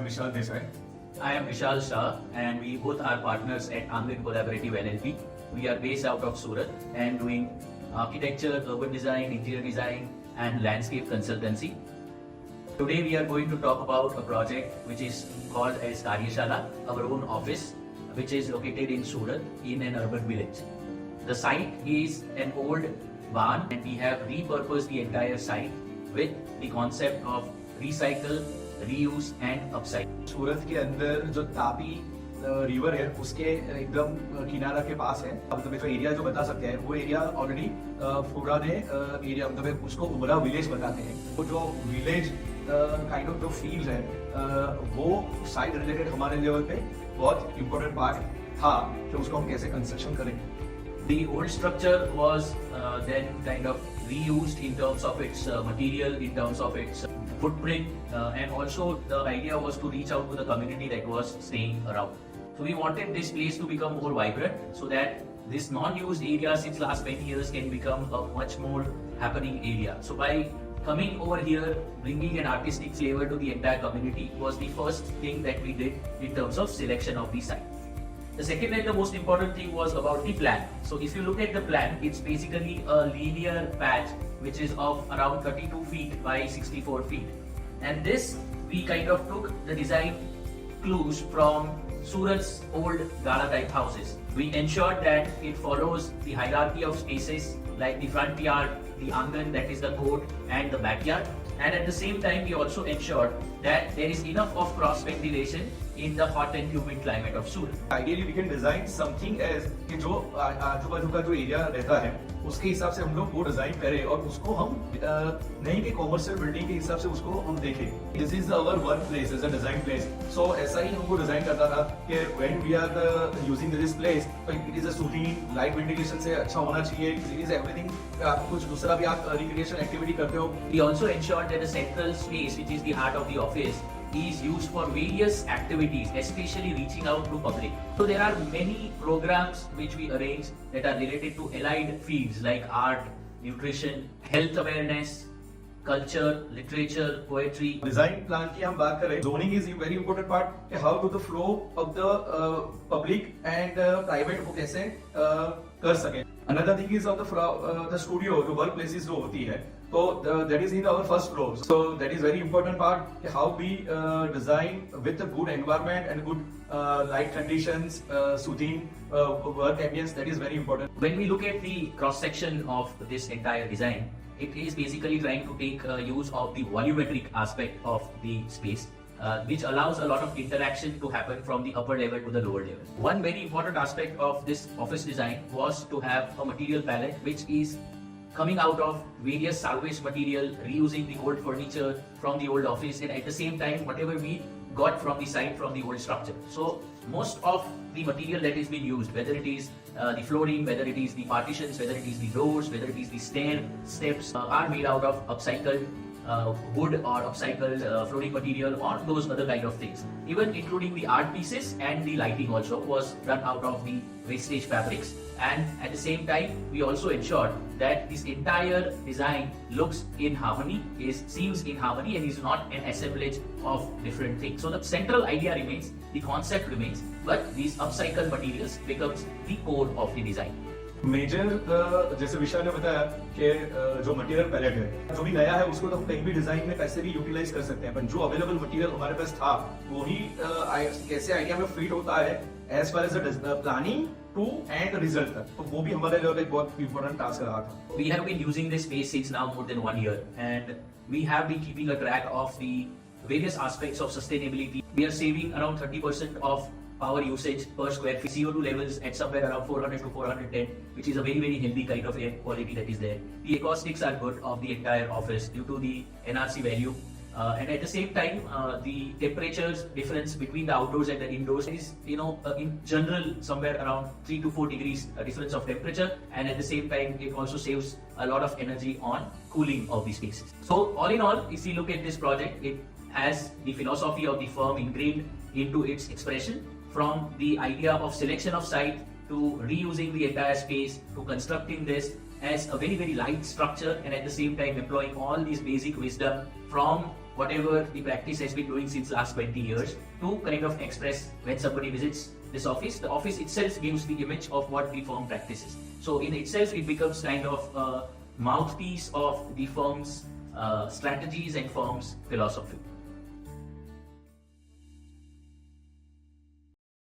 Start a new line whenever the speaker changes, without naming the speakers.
Vishal Desai.
I am Vishal Shah and we both are partners at Angan Collaborative LLP. We are based out of Surat and doing architecture, urban design, interior design and landscape consultancy. Today we are going to talk about a project which is called as Karyashala, our own office, which is located in Surat in an urban village. The site is an old barn and we have repurposed the entire site with the concept of recycle, reuse and upcycle.
सूरत के अंदर जो Tapi river है उसके एकदम किनारा के पास है। अब तुम्हें जो एरिया जो बता सकते हैं वो एरिया ऑलरेडी पुराने एरिया मतलब उसको उमरा विलेज बताते हैं। वो जो विलेज काइंड ऑफ जो फील्ड है वो साइट रिलेटेड हमारे लेवल पे बहुत इम्पोर्टेंट पार्ट था कि उसको हम कैसे कंस्ट्रक्शन करेंगे।
The old structure was then kind of reused in terms of its material, in terms of its footprint, and also the idea was to reach out to the community that was staying around. So we wanted this place to become more vibrant so that this non-used area since last many years can become a much more happening area. So by coming over here, bringing an artistic flavor to the entire community was the first thing that we did in terms of selection of the site. The second and the most important thing was about the plan. So if you look at the plan, it's basically a linear patch which is of around 32 feet by 64 feet. And this, we kind of took the design clues from Surat's old Gala type houses. We ensured that it follows the hierarchy of spaces like the front yard, the angan, that is the court, and the backyard. And at the same time, we also ensured that there is enough of cross ventilation in the hot and humid climate of Surat.
Ideally, we can design something as कि जो आजू-बाजू का जो area रहता है उसके हिसाब से हम लोग वो डिजाइन करें और उसको हम नहीं कि कॉमर्शियल बिल्डिंग के हिसाब से उसको हम देखें। This is our work place, is a design place. So ऐसा ही हमको डिजाइन करना था कि when we are using this place, it is a soothing, light ventilation से अच्छा होना चाहिए. It is everything. कुछ दूसरा भी आप recreation activity करते हो.
We also ensured that the central space, which is the heart of the office, is used for various activities, especially reaching out to public. So there are many programs which we arrange that are related to allied fields like art, nutrition, health awareness, culture, literature, poetry.
Design plan की हम बात करें, zoning is a very important part. How to the flow of the public and private को कैसे कर सके. Another thing is of the studio, the workplaces जो होती है. So that is in our first floor. So that is very important part. How we design with a good environment and good light conditions, soothing work ambience. That is very important.
When we look at the cross section of this entire design, it is basically trying to take use of the volumetric aspect of the space. Which allows a lot of interaction to happen from the upper level to the lower level. One very important aspect of this office design was to have a material palette which is coming out of various salvage material, reusing the old furniture from the old office, and at the same time whatever we got from the site from the old structure. So most of the material that is being used, whether it is the flooring, whether it is the partitions, whether it is the doors, whether it is the steps, are made out of upcycled wood or upcycled flooring material or those other kind of things. Even including the art pieces and the lighting also was done out of the wastage fabrics. And at the same time, we also ensured that this entire design looks in harmony, seems in harmony and is not an assemblage of different things. So the central idea remains, the concept remains, but these upcycled materials becomes the core of the design.
Major जैसे विशाल ने बताया कि जो material palette है जो भी नया है उसको तो हम कहीं भी डिजाइन में कैसे भी यूटिलाइज कर सकते हैं, पर जो अवेलेबल मटेरियल हमारे पास था वही कैसे आइडिया में फिट होता है as far as planning to end result तक, तो वो भी हमारे लिए एक बहुत इंपॉर्टेंट टास्क रहा था.
We have been using this space since now more than 1 year and we have been keeping a track of the various aspects of sustainability. We are saving around 30% of power usage per square feet, CO2 levels at somewhere around 400 to 410, which is a very very healthy kind of air quality that is there. The acoustics are good of the entire office due to the NRC value, and at the same time the temperatures difference between the outdoors and the indoors is in general somewhere around 3 to 4 degrees difference of temperature, and at the same time it also saves a lot of energy on cooling of the spaces. So all in all, if you look at this project, it has the philosophy of the firm ingrained into its expression, from the idea of selection of site to reusing the entire space to constructing this as a very very light structure, and at the same time employing all these basic wisdom from whatever the practice has been doing since last 20 years to kind of express when somebody visits this office. The office itself gives the image of what the firm practices. So in itself, it becomes kind of a mouthpiece of the firm's strategies and firm's philosophy.